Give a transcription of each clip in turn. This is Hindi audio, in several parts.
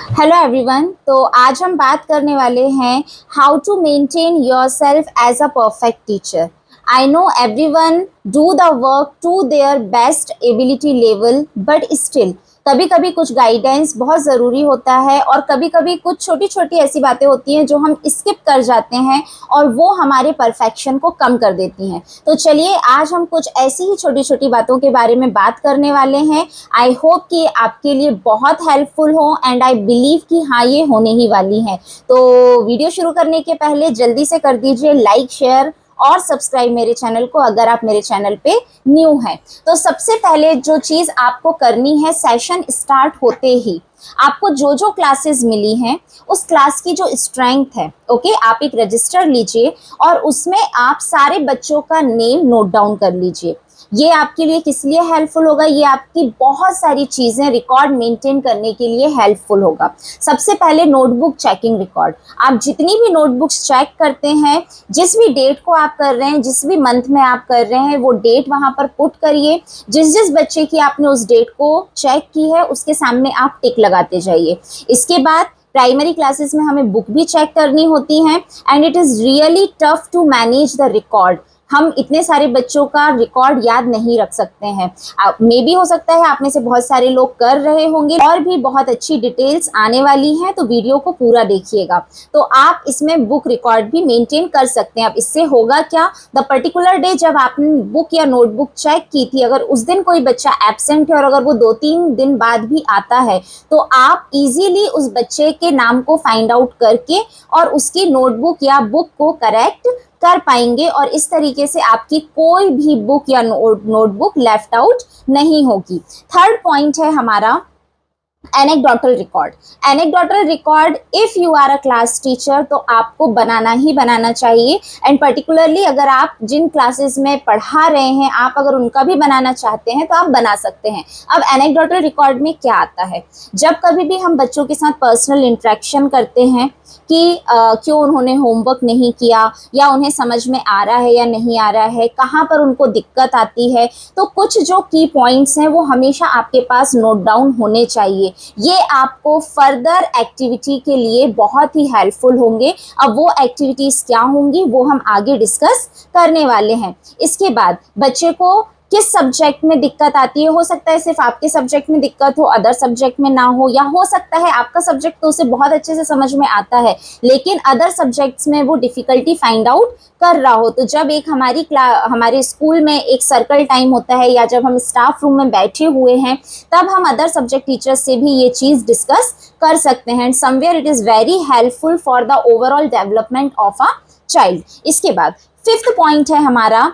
Hello everyone. तो आज हम बात करने वाले हैं how to maintain yourself as a perfect teacher. I know everyone do the work to their best ability level, but still कभी कभी कुछ गाइडेंस बहुत ज़रूरी होता है और कभी कभी कुछ छोटी छोटी ऐसी बातें होती हैं जो हम स्किप कर जाते हैं और वो हमारे परफेक्शन को कम कर देती हैं। तो चलिए आज हम कुछ ऐसी ही छोटी छोटी बातों के बारे में बात करने वाले हैं। आई होप कि आपके लिए बहुत हेल्पफुल हो एंड आई बिलीव कि हाँ ये होने ही वाली है। तो वीडियो शुरू करने के पहले जल्दी से कर दीजिए लाइक, शेयर और सब्सक्राइब मेरे चैनल को अगर आप मेरे चैनल पे न्यू हैं। तो सबसे पहले जो चीज़ आपको करनी है, सेशन स्टार्ट होते ही आपको जो जो क्लासेस मिली हैं उस क्लास की जो स्ट्रेंथ है, ओके, आप एक रजिस्टर लीजिए और उसमें आप सारे बच्चों का नेम नोट डाउन कर लीजिए। ये आपके लिए किस लिए हेल्पफुल होगा? ये आपकी बहुत सारी चीज़ें रिकॉर्ड मेंटेन करने के लिए हेल्पफुल होगा। सबसे पहले नोटबुक चेकिंग रिकॉर्ड। आप जितनी भी नोटबुक्स चेक करते हैं, जिस भी डेट को आप कर रहे हैं, जिस भी मंथ में आप कर रहे हैं, वो डेट वहाँ पर पुट करिए। जिस जिस बच्चे की आपने उस डेट को चेक की है उसके सामने आप टिक लगाते जाइए। इसके बाद प्राइमरी क्लासेस में हमें बुक भी चेक करनी होती हैं and it is really tough to manage the record. हम इतने सारे बच्चों का रिकॉर्ड याद नहीं रख सकते हैं। मे भी हो सकता है आप में से बहुत सारे लोग कर रहे होंगे और भी बहुत अच्छी डिटेल्स आने वाली हैं, तो वीडियो को पूरा देखिएगा। तो आप इसमें बुक रिकॉर्ड भी मेंटेन कर सकते हैं। अब इससे होगा क्या, द पर्टिकुलर डे जब आपने बुक या नोटबुक चेक की थी, अगर उस दिन कोई बच्चा एब्सेंट है और अगर वो 2-3 दिन बाद भी आता है तो आप इजीली उस बच्चे के नाम को फाइंड आउट करके और उसकी नोटबुक या बुक को करेक्ट कर पाएंगे और इस तरीके से आपकी कोई भी बुक या नोटबुक लेफ्ट आउट नहीं होगी। थर्ड पॉइंट है हमारा anecdotal record. Anecdotal record if you are a class teacher तो आपको बनाना ही बनाना चाहिए एंड पर्टिकुलरली अगर आप जिन क्लासेस में पढ़ा रहे हैं आप अगर उनका भी बनाना चाहते हैं तो आप बना सकते हैं। अब एनेक्डोटल रिकॉर्ड में क्या आता है, जब कभी भी हम बच्चों के साथ पर्सनल इंटरेक्शन करते हैं कि क्यों उन्होंने होमवर्क नहीं किया या उन्हें समझ में आ रहा है या नहीं आ रहा है, कहाँ पर उनको दिक्कत आती है, तो कुछ जो की पॉइंट्स हैं वो हमेशा आपके पास नोट डाउन होने चाहिए। ये आपको फर्दर एक्टिविटी के लिए बहुत ही हेल्पफुल होंगे। अब वो एक्टिविटीज़ क्या होंगी वो हम आगे डिस्कस करने वाले हैं। इसके बाद बच्चे को किस सब्जेक्ट में दिक्कत आती है, हो सकता है सिर्फ आपके सब्जेक्ट में दिक्कत हो, अदर सब्जेक्ट में ना हो, या हो सकता है आपका सब्जेक्ट तो उसे बहुत अच्छे से समझ में आता है लेकिन अदर सब्जेक्ट्स में वो डिफ़िकल्टी फाइंड आउट कर रहा हो। तो जब एक हमारे स्कूल में एक सर्कल टाइम होता है या जब हम स्टाफ रूम में बैठे हुए हैं तब हम अदर सब्जेक्ट टीचर्स से भी ये चीज़ डिस्कस कर सकते हैं and somewhere it is very helpful for the overall development of a child. इसके बाद फिफ्थ पॉइंट है हमारा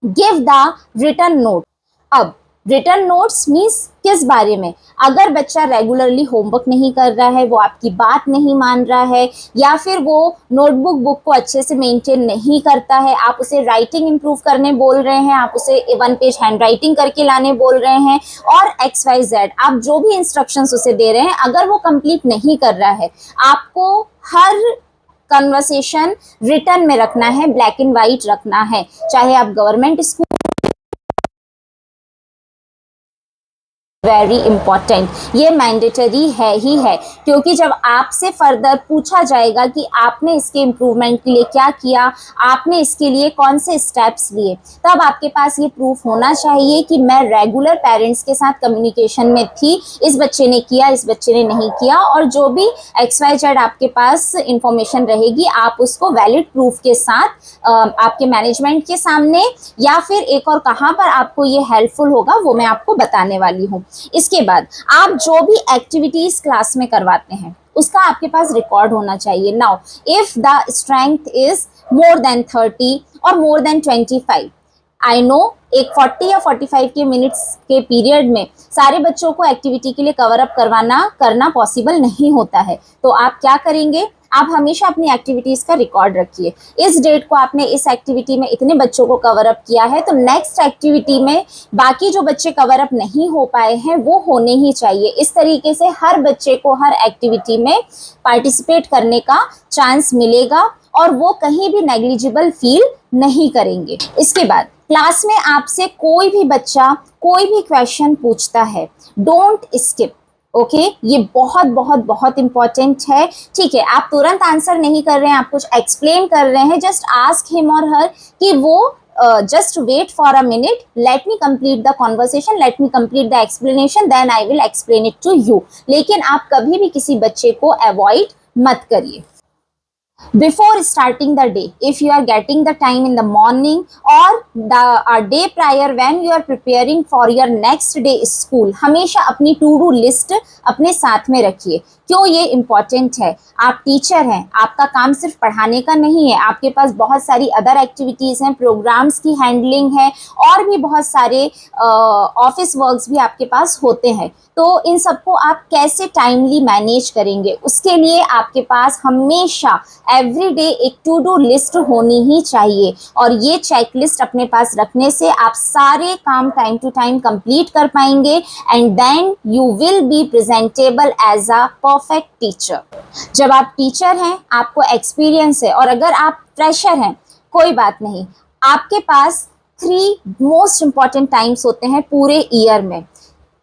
गिव द रिटर्न नोट। अब रिटर्न नोट्स मीन्स किस बारे में, अगर बच्चा रेगुलरली होमवर्क नहीं कर रहा है, वो आपकी बात नहीं मान रहा है या फिर वो नोटबुक बुक को अच्छे से मेंटेन नहीं करता है, आप उसे राइटिंग इंप्रूव करने बोल रहे हैं, आप उसे 1 पेज हैंड राइटिंग करके लाने बोल रहे हैं और XYZ आप जो भी इंस्ट्रक्शंस उसे दे रहे हैं, अगर वो कंप्लीट नहीं कर रहा है, आपको हर कन्वर्सेशन रिटर्न में रखना है, ब्लैक एंड वाइट रखना है। चाहे आप गवर्नमेंट स्कूल, वेरी इंपॉर्टेंट, ये मैंडेटरी है ही है क्योंकि जब आपसे फर्दर पूछा जाएगा कि आपने इसके इम्प्रूवमेंट के लिए क्या किया, आपने इसके लिए कौन से स्टेप्स लिए, तब आपके पास ये प्रूफ होना चाहिए कि मैं रेगुलर पेरेंट्स के साथ कम्युनिकेशन में थी, इस बच्चे ने किया, इस बच्चे ने नहीं किया, और जो भी XYZ आपके पास इंफॉर्मेशन रहेगी आप उसको वैलिड प्रूफ के साथ आपके मैनेजमेंट के सामने या फिर एक और कहाँ पर आपको ये हेल्पफुल होगा वो मैं आपको बताने वाली हूँ। इसके बाद आप जो भी एक्टिविटीज क्लास में करवाते हैं उसका आपके पास रिकॉर्ड होना चाहिए। Now if the strength is more than 30 और मोर देन 25, आई नो एक 40 या 45 के मिनट्स के पीरियड में सारे बच्चों को एक्टिविटी के लिए कवर अप करना पॉसिबल नहीं होता है, तो आप क्या करेंगे, आप हमेशा अपनी एक्टिविटीज़ का रिकॉर्ड रखिए। इस डेट को आपने इस एक्टिविटी में इतने बच्चों को कवर अप किया है तो नेक्स्ट एक्टिविटी में बाकी जो बच्चे कवर अप नहीं हो पाए हैं वो होने ही चाहिए। इस तरीके से हर बच्चे को हर एक्टिविटी में पार्टिसिपेट करने का चांस मिलेगा और वो कहीं भी नेग्लिजिबल फील नहीं करेंगे। इसके बाद क्लास में आपसे कोई भी बच्चा कोई भी क्वेश्चन पूछता है, डोंट स्किप। ओके ये बहुत बहुत बहुत इंपॉर्टेंट है। ठीक है, आप तुरंत आंसर नहीं कर रहे हैं, आप कुछ एक्सप्लेन कर रहे हैं, जस्ट आस्क हिम और हर कि वो just wait for a minute, let me complete the conversation, let me complete the explanation, then I will explain it to you. लेकिन आप कभी भी किसी बच्चे को अवॉइड मत करिए। Before starting the day, if you are getting the time in the morning or the day prior when you are preparing for your next day school, हमेशा अपनी टू डू लिस्ट अपने साथ में रखिए। क्यों ये इम्पॉर्टेंट है? आप टीचर हैं, आपका काम सिर्फ पढ़ाने का नहीं है, आपके पास बहुत सारी अदर एक्टिविटीज़ हैं, प्रोग्राम्स की हैंडलिंग है और भी बहुत सारे ऑफिस वर्क्स भी आपके पास होते हैं। तो इन सबको आप कैसे टाइमली मैनेज करेंगे, उसके लिए आपके पास हमेशा एवरी डे एक टू डू लिस्ट होनी ही चाहिए। और ये चेक लिस्ट अपने पास रखने से आप सारे काम टाइम टू टाइम कंप्लीट कर पाएंगे and then you will be presentable as a perfect teacher. जब आप टीचर हैं, आपको एक्सपीरियंस है, और अगर आप फ्रेशर हैं कोई बात नहीं, आपके पास 3 मोस्ट इंपॉर्टेंट टाइम्स होते हैं पूरे ईयर में।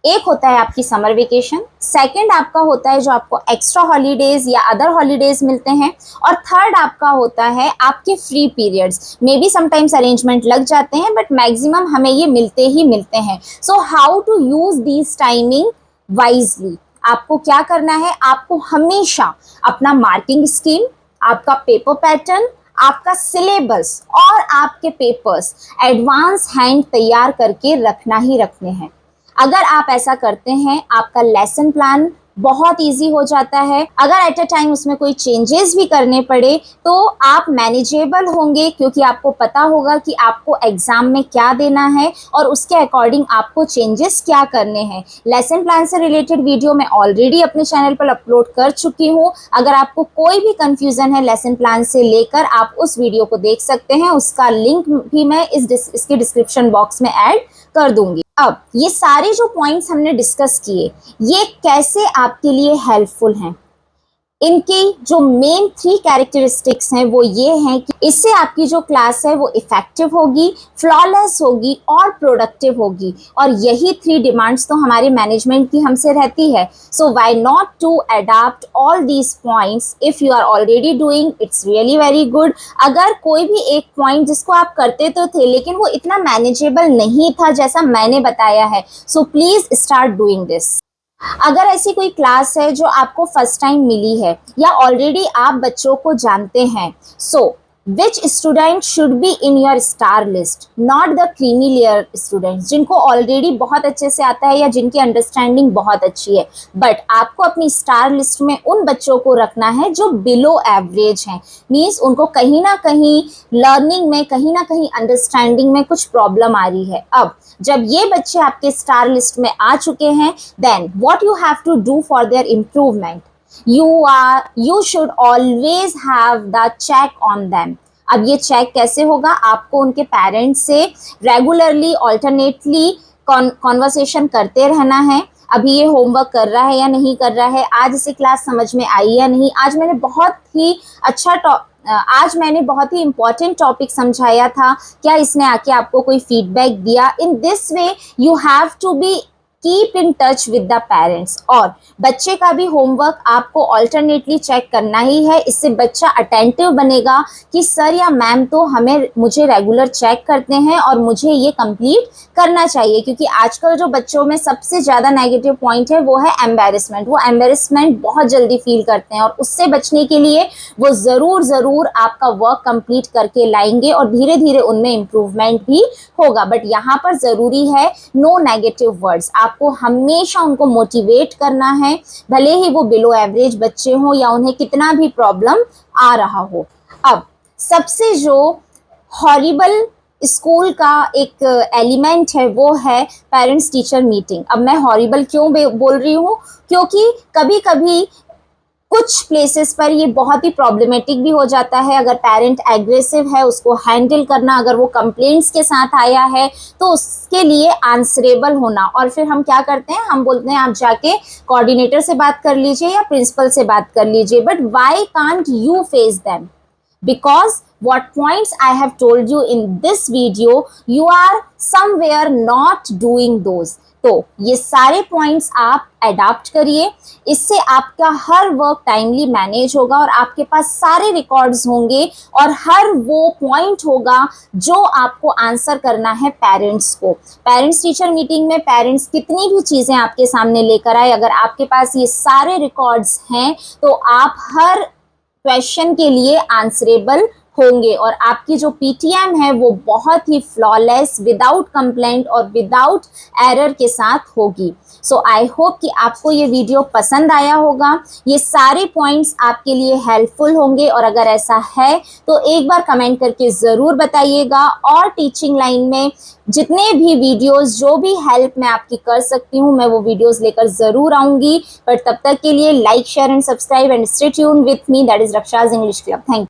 एक होता है आपकी समर वेकेशन, सेकंड आपका होता है जो आपको एक्स्ट्रा हॉलीडेज या अदर हॉलीडेज मिलते हैं, और थर्ड आपका होता है आपके free periods. May be sometimes arrangement लग जाते हैं बट मैक्सिमम हमें ये मिलते ही मिलते हैं। So how to use these timing wisely? आपको क्या करना है? आपको हमेशा अपना मार्किंग स्कीम, आपका पेपर पैटर्न, आपका सिलेबस और आपके पेपर्स एडवांस हैंड तैयार करके रखना ही रखने हैं। अगर आप ऐसा करते हैं, आपका लेसन प्लान बहुत इजी हो जाता है। अगर एट अ टाइम उसमें कोई चेंजेस भी करने पड़े तो आप मैनेजेबल होंगे, क्योंकि आपको पता होगा कि आपको एग्जाम में क्या देना है और उसके अकॉर्डिंग आपको चेंजेस क्या करने हैं। लेसन प्लान से रिलेटेड वीडियो मैं ऑलरेडी अपने चैनल पर अपलोड कर चुकी हूँ। अगर आपको कोई भी कंफ्यूजन है लेसन प्लान से लेकर, आप उस वीडियो को देख सकते हैं, उसका लिंक भी मैं इसके डिस्क्रिप्शन बॉक्स में ऐड कर दूंगी। अब ये सारे जो पॉइंट्स हमने डिस्कस किए, ये कैसे आपके लिए हेल्पफुल हैं? इनकी जो मेन 3 कैरेक्टरिस्टिक्स हैं वो ये हैं कि इससे आपकी जो क्लास है वो इफेक्टिव होगी, फ्लॉलेस होगी और प्रोडक्टिव होगी। और यही 3 डिमांड्स तो हमारे मैनेजमेंट की हमसे रहती है। So why not to adopt all these points? If you are already doing, it's really very good. अगर कोई भी एक पॉइंट जिसको आप करते तो थे लेकिन वो इतना मैनेजेबल नहीं था जैसा मैंने बताया है, so please start doing this. अगर ऐसी कोई क्लास है जो आपको फर्स्ट टाइम मिली है या ऑलरेडी आप बच्चों को जानते हैं, so which student should be in your star list? Not the creamy layer students जिनको ऑलरेडी बहुत अच्छे से आता है या जिनकी अंडरस्टैंडिंग बहुत अच्छी है, बट आपको अपनी स्टार लिस्ट में उन बच्चों को रखना है जो बिलो एवरेज हैं। मीन्स उनको कहीं ना कहीं लर्निंग में, कहीं ना कहीं अंडरस्टैंडिंग में कुछ प्रॉब्लम आ रही है। अब जब ये बच्चे आपके स्टार लिस्ट में आ चुके हैं, then what you have to do for their improvement? you should always have the check on them। अब ये चेक कैसे होगा? आपको उनके पेरेंट्स से रेगुलरली, ऑल्टरनेटली कॉन्वर्सेशन करते रहना है। अभी ये होमवर्क कर रहा है या नहीं कर रहा है, आज इसे क्लास समझ में आई या नहीं, आज मैंने बहुत ही इंपॉर्टेंट टॉपिक समझाया था, क्या इसने आके आपको कोई फीडबैक दिया? In this way you have to be keep in touch with the parents. और बच्चे का भी होमवर्क आपको ऑल्टरनेटली चेक करना ही है। इससे बच्चा अटेंटिव बनेगा कि सर या मैम तो मुझे रेगुलर चेक करते हैं और मुझे ये कंप्लीट करना चाहिए। क्योंकि आजकल जो बच्चों में सबसे ज़्यादा नेगेटिव पॉइंट है वो है एम्बेरसमेंट। वो एम्बेरसमेंट बहुत जल्दी फील करते हैं और उससे बचने के लिए वो ज़रूर आपका वर्क कंप्लीट करके लाएंगे और धीरे धीरे उनमें इम्प्रूवमेंट भी होगा। बट यहाँ पर ज़रूरी है नो नेगेटिव वर्ड्स। आपको हमेशा उनको मोटिवेट करना है, भले ही वो बिलो एवरेज बच्चे हों या उन्हें कितना भी प्रॉब्लम आ रहा हो। अब सबसे जो हॉरिबल स्कूल का एक एलिमेंट है वो है पेरेंट्स टीचर मीटिंग। अब मैं हॉरिबल क्यों बोल रही हूँ? क्योंकि कभी कभी कुछ प्लेसेस पर ये बहुत ही प्रॉब्लमेटिक भी हो जाता है। अगर पेरेंट एग्रेसिव है, उसको हैंडल करना, अगर वो कंप्लेंट्स के साथ आया है तो उसके लिए आंसरेबल होना। और फिर हम क्या करते हैं, हम बोलते हैं आप जाके कोऑर्डिनेटर से बात कर लीजिए या प्रिंसिपल से बात कर लीजिए। But why can't you face them? Because what points I have told you in this video, you are somewhere not doing those। तो ये सारे पॉइंट्स आप अडॉप्ट करिए, इससे आपका हर वर्क टाइमली मैनेज होगा और आपके पास सारे रिकॉर्ड्स होंगे और हर वो पॉइंट होगा जो आपको आंसर करना है पेरेंट्स को। पेरेंट्स टीचर मीटिंग में पेरेंट्स कितनी भी चीज़ें आपके सामने लेकर आए, अगर आपके पास ये सारे रिकॉर्ड्स हैं तो आप हर क्वेश्चन के लिए आंसरेबल होंगे और आपकी जो पीटीएम है वो बहुत ही फ्लॉलेस, विदाउट कंप्लेंट और विदाउट एरर के साथ होगी। सो आई होप कि आपको ये वीडियो पसंद आया होगा, ये सारे पॉइंट्स आपके लिए हेल्पफुल होंगे और अगर ऐसा है तो एक बार कमेंट करके ज़रूर बताइएगा और टीचिंग लाइन में जितने भी वीडियोस, जो भी हेल्प मैं आपकी कर सकती हूँ, मैं वो वीडियोस लेकर ज़रूर आऊँगी। पर तब तक के लिए like, share and subscribe and stay tuned with me, that is Raksha's English club. Thank you.